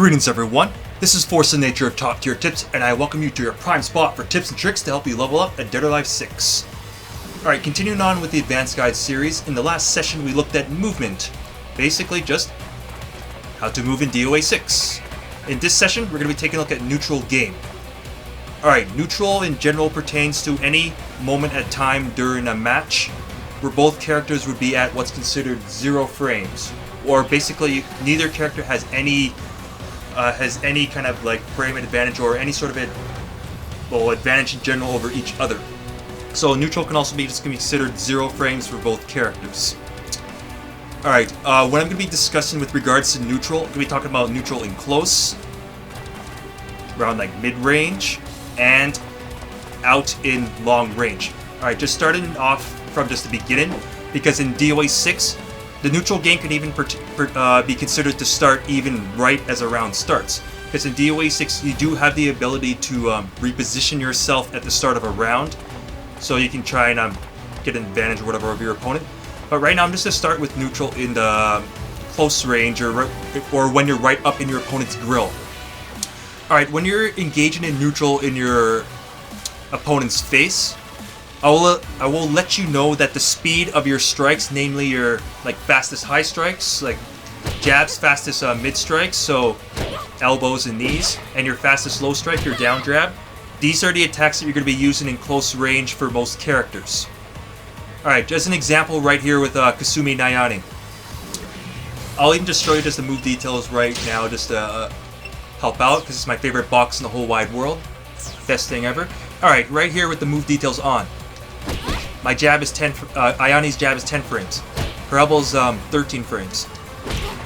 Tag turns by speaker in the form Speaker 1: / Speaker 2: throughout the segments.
Speaker 1: Greetings everyone, this is Force in Nature of Top Tier Tips, and I welcome you to your prime spot for tips and tricks to help you level up at DOA6. Alright, continuing on with the Advanced Guide series, in the last session we looked at movement. Basically just how to move in DOA6. In this session, we're going to be taking a look at neutral game. Alright, neutral in general pertains to any moment at time during a match where both characters would be at what's considered 0 frames. Or basically, neither character has any kind of like frame advantage or any sort of advantage in general over each other. So neutral can also be just going to be considered 0 frames for both characters. Alright, what I'm going to be discussing with regards to neutral, I'm going to be talking about neutral in close, around like mid-range, and out in long range. Alright, just starting off from just the beginning, because in DOA6, the neutral game can even be considered to start even right as a round starts. Because in DOA6, you do have the ability to reposition yourself at the start of a round, so you can try and get an advantage or whatever of your opponent. But right now, I'm just going to start with neutral in the close range, or when you're right up in your opponent's grill. Alright, when you're engaging in neutral in your opponent's face, I will let you know that the speed of your strikes, namely your fastest high strikes, like jabs, fastest mid strikes, so elbows and knees, and your fastest low strike, your down jab, these are the attacks that you're going to be using in close range for most characters. Alright, just an example right here with Kasumi Nayane. I'll even just show you just the move details right now just to help out, because it's my favorite box in the whole wide world. Best thing ever. Alright, right here with the move details on. My jab is Ayane's jab is 10 frames. Her elbow's 13 frames.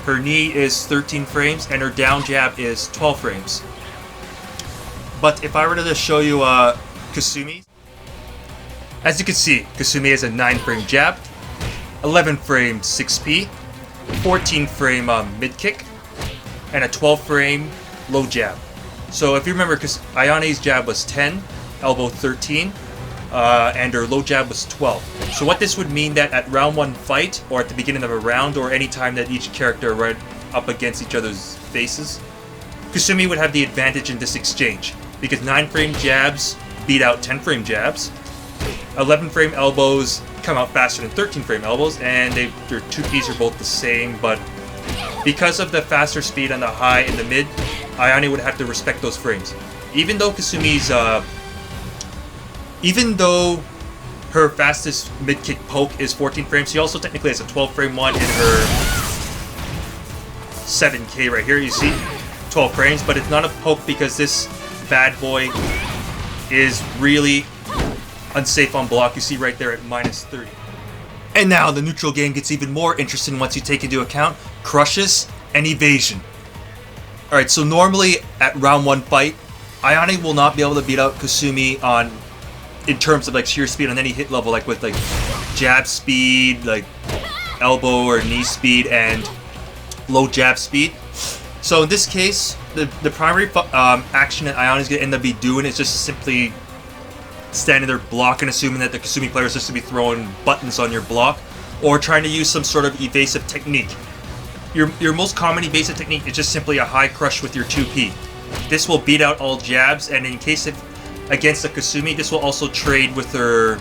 Speaker 1: Her knee is 13 frames, and her down jab is 12 frames. But if I were to just show you Kasumi, as you can see, Kasumi has a 9 frame jab, 11 frame 6P, 14 frame mid kick, and a 12 frame low jab. So if you remember, Ayane's jab was 10, elbow 13, and her low jab was 12. So what this would mean that at round 1 fight, or at the beginning of a round, or any time that each character right up against each other's faces, Kasumi would have the advantage in this exchange, because 9 frame jabs beat out 10 frame jabs, 11 frame elbows come out faster than 13 frame elbows, and their 2Ps are both the same, but because of the faster speed on the high and the mid, Ayane would have to respect those frames. Even though her fastest mid-kick poke is 14 frames, she also technically has a 12 frame one in her 7K right here, you see? 12 frames, but it's not a poke because this bad boy is really unsafe on block, you see right there at -30. And now the neutral game gets even more interesting once you take into account crushes and evasion. Alright, so normally at round 1 fight, Ayane will not be able to beat out Kasumi in terms of sheer speed on any hit level, with jab speed, elbow or knee speed, and low jab speed. So in this case, the primary action that Ayane's going to end up doing is just simply standing there blocking, assuming that the Kasumi player is just going to be throwing buttons on your block, or trying to use some sort of evasive technique. Your most common evasive technique is just simply a high crush with your 2P. This will beat out all jabs, and in case against the Kasumi, this will also trade with her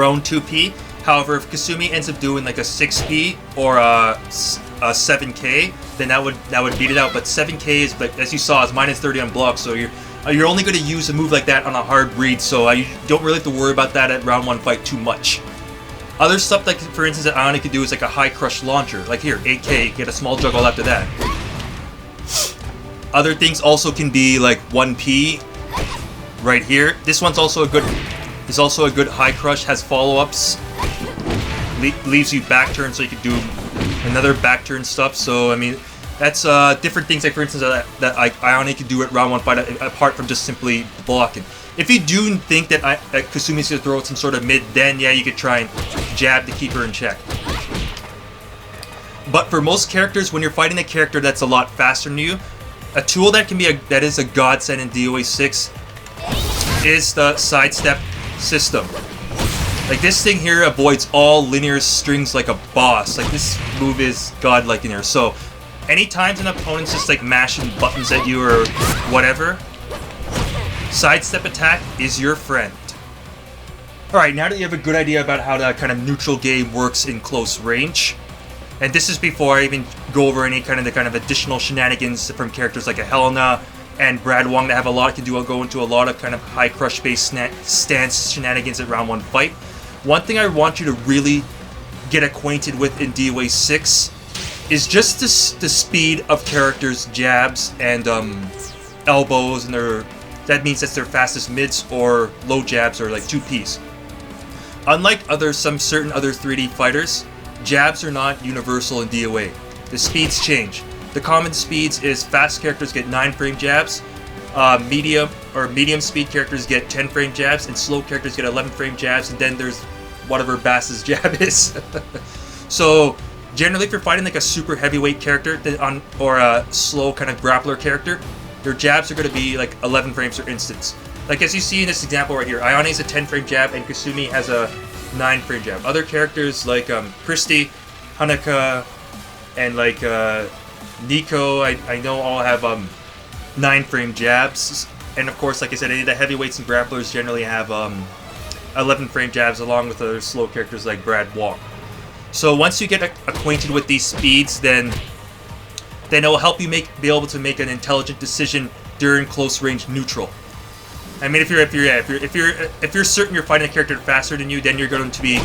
Speaker 1: own 2P. However, if Kasumi ends up doing a 6P or a 7K, then that would beat it out. But 7K is, as you saw, is -30 on block, so you're only going to use a move like that on a hard read, so you don't really have to worry about that at round 1 fight too much. Other stuff, for instance, that Ayane could do is a high crush launcher. Here, 8K, get a small juggle after that. Other things also can be 1P. Right here, this one's also a good high crush, has follow-ups, leaves you back turn, so you can do another back turn stuff. So I mean, that's different things, for instance, that Ayane can do at round 1 fight, apart from just simply blocking. If you do think that Kasumi's gonna throw some sort of mid, then yeah, you could try and jab to keep her in check. But for most characters, when you're fighting a character that's a lot faster than you, a tool that is a godsend in DOA6 is the sidestep system. This thing here avoids all linear strings like a boss. This move is godlike in here. So anytime an opponent's just like mashing buttons at you or whatever, sidestep attack is your friend. Alright, now that you have a good idea about how that kind of neutral game works in close range, and this is before I even go over any kind of additional shenanigans from characters like a Helena and Brad Wong that have a lot to do. I'll go into a lot of kind of high crush based stance shenanigans at round 1 fight. One thing I want you to really get acquainted with in DOA6 is just the speed of characters' jabs and elbows, and that means that's their fastest mids or low jabs or like 2Ps. Unlike some certain other 3D fighters, jabs are not universal in DOA. The speeds change. The common speeds is fast characters get 9-frame jabs, medium speed characters get 10-frame jabs, and slow characters get 11-frame jabs, and then there's whatever Bass's jab is. So generally if you're fighting like a super heavyweight character or a slow kind of grappler character, their jabs are going to be like 11 frames or instants. Like as you see in this example right here, Ayane's a 10-frame jab and Kasumi has a 9-frame jab. Other characters like Christy, Hanaka, and like Nico, I know all have 9-frame jabs. And of course, like I said, any of the heavyweights and grapplers generally have 11-frame jabs, along with other slow characters like Brad Wong. So once you get acquainted with these speeds, then it will help you be able to make an intelligent decision during close range neutral. I mean, if you're certain you're fighting a character faster than you, then you're going to be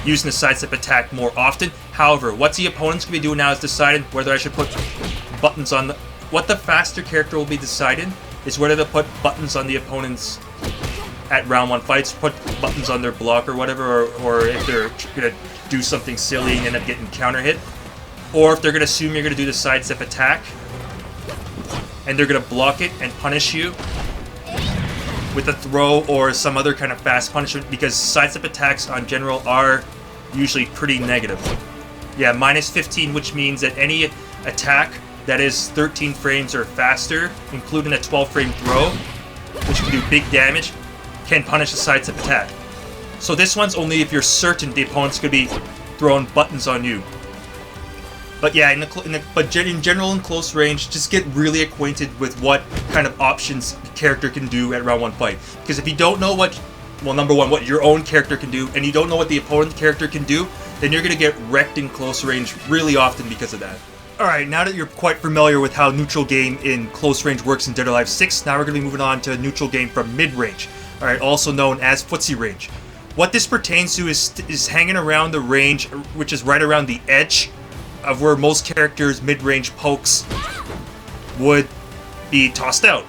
Speaker 1: using the sidestep attack more often. However, what the opponent's going to be doing now is deciding whether I should put buttons on what the faster character will be deciding is whether to put buttons on the opponent's at round 1 fights, put buttons on their block or whatever, or if they're going to do something silly and end up getting counter hit, or if they're going to assume you're going to do the sidestep attack and they're going to block it and punish you with a throw or some other kind of fast punishment, because sidestep attacks on general are usually pretty negative. Yeah, -15, which means that any attack that is 13 frames or faster, including a 12-frame throw, which can do big damage, can punish a sidestep attack. So this one's only if you're certain the opponent's going to be throwing buttons on you. But yeah, in general, in close range, just get really acquainted with what kind of options the character can do at round 1 fight. Because if you don't know number one, what your own character can do, and you don't know what the opponent's character can do, then you're going to get wrecked in close range really often because of that. Alright, now that you're quite familiar with how neutral game in close range works in Dead or Alive 6, now we're going to be moving on to neutral game from mid-range. Alright, also known as footsie range. What this pertains to is hanging around the range, which is right around the edge of where most characters' mid-range pokes would be tossed out.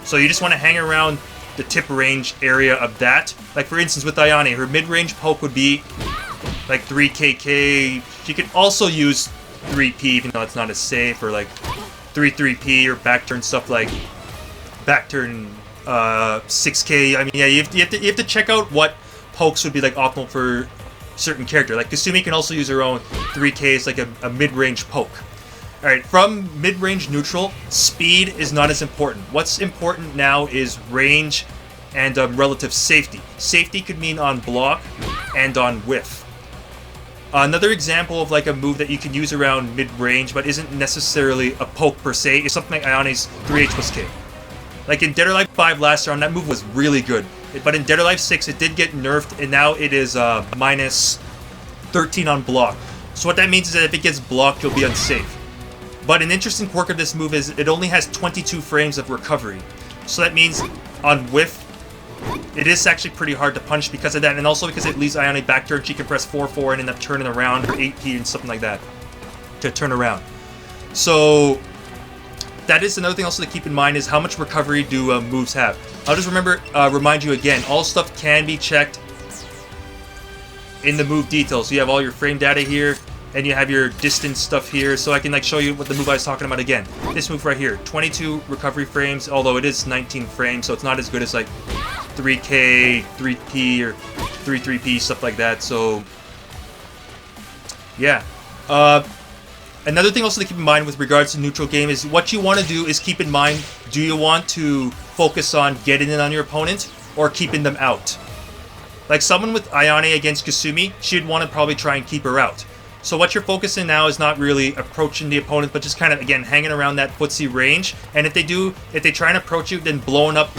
Speaker 1: So you just want to hang around the tip range area of that. Like for instance with Ayane, her mid-range poke would be like 3KK. She could also use 3P, even though it's not as safe, or like 3P or back turn stuff like back turn 6K. I mean, yeah, you have to check out what pokes would be like optimal for certain character. Like Kasumi can also use her own 3Ks, like a mid-range poke. Alright, from mid-range neutral, speed is not as important. What's important now is range and relative safety. Safety could mean on block and on whiff. Another example of like a move that you can use around mid-range but isn't necessarily a poke per se is something like Ayane's 3H+K. Like in Dead or Alive 5 last round, that move was really good. But in Dead or Alive 6, it did get nerfed, and now it is -13 on block. So what that means is that if it gets blocked, you'll be unsafe. But an interesting quirk of this move is it only has 22 frames of recovery. So that means on whiff, it is actually pretty hard to punish because of that, and also because it leaves Ayane back turn, she can press 4-4 and end up turning around, or 8P and something like that to turn around. So that is another thing also to keep in mind is how much recovery do moves have. I'll just remind you again, all stuff can be checked in the move details. So you have all your frame data here, and you have your distance stuff here, so I can like show you what the move I was talking about again. This move right here, 22 recovery frames, although it is 19 frames, so it's not as good as like 3K, 3P, or 3P, stuff like that. So yeah. Another thing also to keep in mind with regards to neutral game is what you want to do is keep in mind, do you want to focus on getting in on your opponent or keeping them out? Like someone with Ayane against Kasumi, she'd want to probably try and keep her out. So what you're focusing now is not really approaching the opponent, but just kind of, again, hanging around that footsie range. And if they try and approach you, then blowing up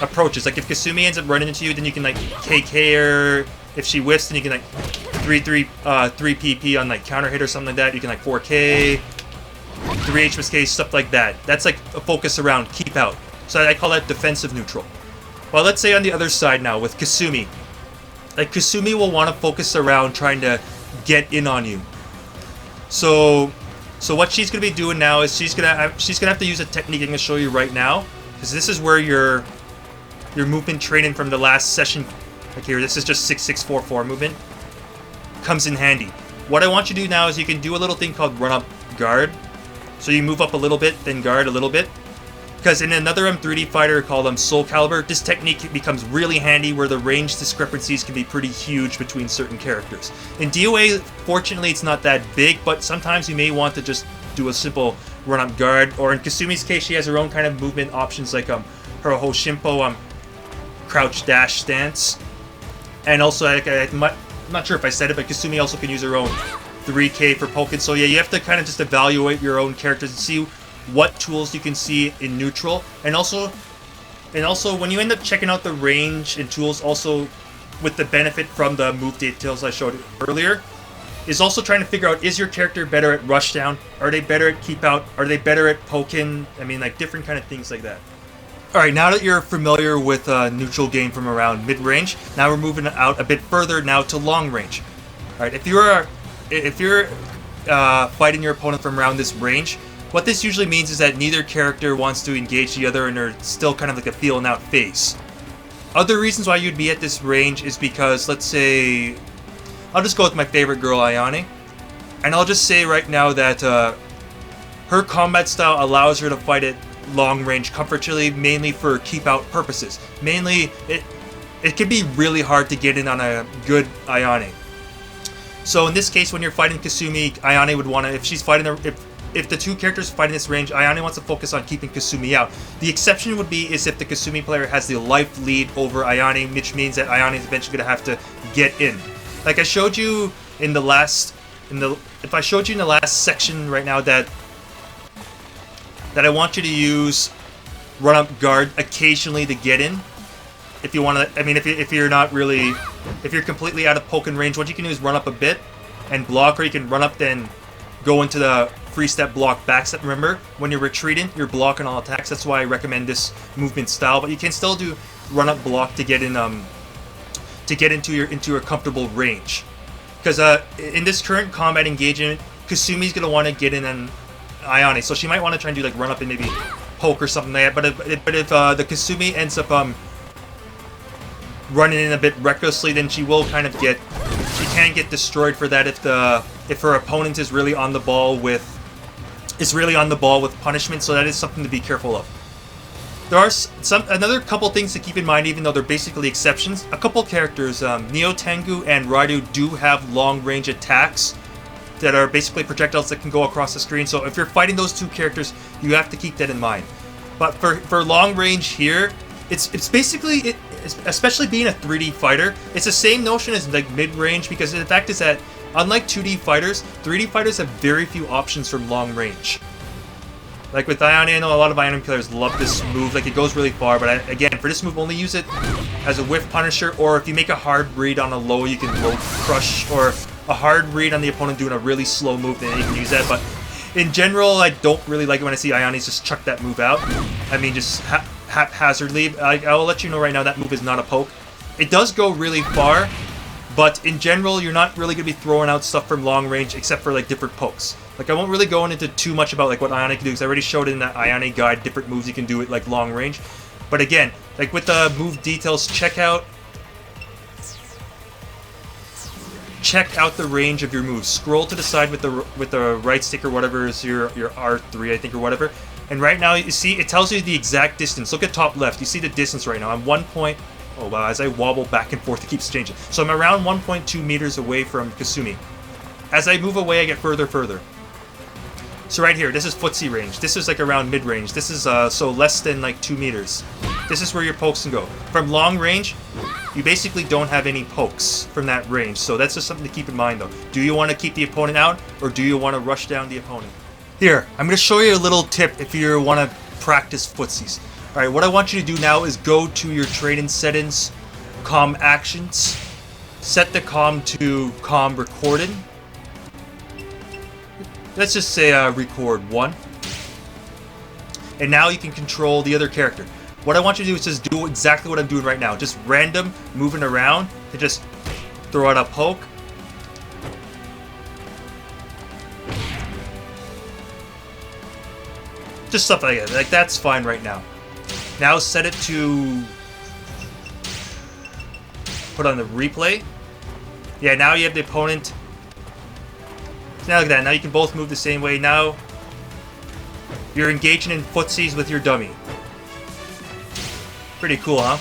Speaker 1: approaches. Like if Kasumi ends up running into you, then you can like KK her. If she whiffs, then you can like 3 PP on like counter hit or something like that. You can like 4K, 3 H+K, stuff like that. That's like a focus around keep out. So I call that defensive neutral. Well, let's say on the other side now with Kasumi. Like Kasumi will want to focus around trying to get in on you. So what she's gonna be doing now is she's gonna have to use a technique I'm gonna show you right now, because this is where your movement training from the last session, like here, this is just 6-6-4-4 movement, comes in handy. What I want you to do now is you can do a little thing called run up guard. So you move up a little bit, then guard a little bit. Because in another 3D fighter called Soul Calibur, this technique becomes really handy where the range discrepancies can be pretty huge between certain characters. In DOA, fortunately, it's not that big, but sometimes you may want to just do a simple run-up guard. Or in Kasumi's case, she has her own kind of movement options like her Hoshimpo crouch dash stance. And also, I'm not sure if I said it, but Kasumi also can use her own 3K for poking. So yeah, you have to kind of just evaluate your own characters and see what tools you can see in neutral, and also when you end up checking out the range and tools, also with the benefit from the move details I showed earlier, is also trying to figure out, is your character better at rushdown? Are they better at keep out? Are they better at poking? I mean, like different kind of things like that. Alright, now that you're familiar with neutral game from around mid-range, now we're moving out a bit further now to long range. Alright, if you're fighting your opponent from around this range, what this usually means is that neither character wants to engage the other and they're still kind of like a feeling out phase. Other reasons why you'd be at this range is because, let's say, I'll just go with my favorite girl, Ayane, and I'll just say right now that her combat style allows her to fight at long range comfortably, mainly for keep out purposes. Mainly, it can be really hard to get in on a good Ayane. So in this case, when you're fighting Kasumi, Ayane would want to, if she's fighting if the two characters fight in this range, Ayane wants to focus on keeping Kasumi out. The exception would be is if the Kasumi player has the life lead over Ayane, which means that Ayane is eventually going to have to get in. Like I showed you in the last, if I showed you in the last section right now that I want you to use run up guard occasionally to get in. If you want to, I mean, if you're not really, if you're completely out of poking range, what you can do is run up a bit and block, or you can run up then go into the free step block back step. Remember, when you're retreating, you're blocking all attacks. That's why I recommend this movement style. But you can still do run up block to get in to get into your comfortable range. Because in this current combat engagement, Kasumi's gonna want to get in on Ayane, so she might want to try and do like run up and maybe poke or something like that. But if the Kasumi ends up running in a bit recklessly, then she can get destroyed for that if her opponent is really on the ball with punishment. So that is something to be careful of. There are another couple things to keep in mind, even though they're basically exceptions. A couple characters, Neo Tengu and Raidu, do have long range attacks that are basically projectiles that can go across the screen. So if you're fighting those two characters, you have to keep that in mind. But for long range here, it's basically, especially being a 3D fighter, it's the same notion as like mid-range, because the fact is that unlike 2D fighters, 3D fighters have very few options from long range. Like with Ayane, I know a lot of Ayane players love this move, like it goes really far, but again, for this move, only use it as a whiff punisher, or if you make a hard read on a low, you can low crush, or a hard read on the opponent doing a really slow move, then you can use that. But in general, I don't really like it when I see Ayane's just chuck that move out. I mean, just haphazardly. I'll let you know right now that move is not a poke. It does go really far, but in general, you're not really going to be throwing out stuff from long range except for like different pokes. Like I won't really go into too much about like what Ayane can do, because I already showed in that Ayane guide different moves you can do at like long range. But again, like with the move details, check out the range of your moves. Scroll to the side with the right stick or whatever is your R3, I think, or whatever. And right now, you see, it tells you the exact distance. Look at top left. You see the distance right now. I'm 1 point... Oh, wow, as I wobble back and forth, it keeps changing. So I'm around 1.2 meters away from Kasumi. As I move away, I get further. So right here, this is footsie range. This is like around mid-range. This is so less than like 2 meters. This is where your pokes can go. From long range, you basically don't have any pokes from that range. So that's just something to keep in mind though. Do you want to keep the opponent out, or do you want to rush down the opponent? Here, I'm going to show you a little tip if you want to practice footsies. Alright, what I want you to do now is go to your training settings, comm actions, set the comm to comm recorded. Let's just say record 1. And now you can control the other character. What I want you to do is just do exactly what I'm doing right now. Just random, moving around, and just throw out a poke. Just stuff like that. Like, that's fine right now. Now set it to... put on the replay. Yeah, now you have the opponent. Now look at that. Now you can both move the same way. Now you're engaging in footsies with your dummy. Pretty cool, huh?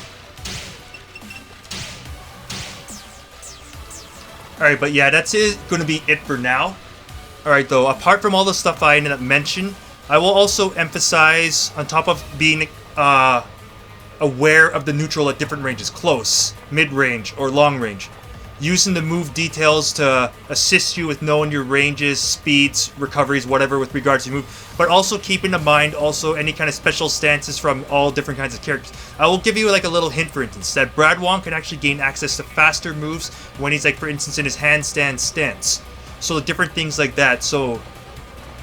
Speaker 1: Alright, but yeah, that's going to be it for now. Alright, though, apart from all the stuff I ended up mentioning, I will also emphasize, on top of being aware of the neutral at different ranges, close, mid-range, or long-range, using the move details to assist you with knowing your ranges, speeds, recoveries, whatever with regards to move, but also keeping in mind also any kind of special stances from all different kinds of characters. I will give you like a little hint, for instance, that Brad can actually gain access to faster moves when he's like, for instance, in his handstand stance. So different things like that. So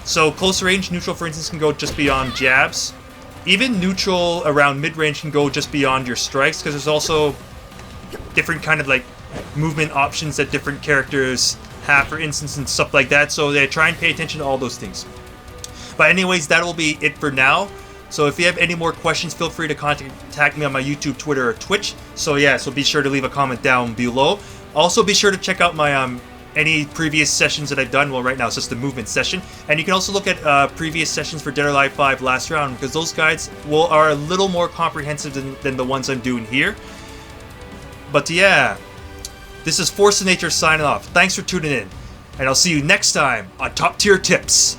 Speaker 1: close range, neutral, for instance, can go just beyond jabs. Even neutral around mid-range can go just beyond your strikes, because there's also different kind of like movement options that different characters have, for instance, and stuff like that. So they try and pay attention to all those things. But anyways, that will be it for now. So if you have any more questions, feel free to contact me on my YouTube, Twitter, or Twitch. So yeah, so be sure to leave a comment down below. Also be sure to check out my any previous sessions that I've done. Well, right now it's just the movement session, and you can also look at previous sessions for Dead or Alive 5 last round, because those guides are a little more comprehensive than the ones I'm doing here. But yeah, this is Force of Nature signing off. Thanks for tuning in, and I'll see you next time on Top Tier Tips.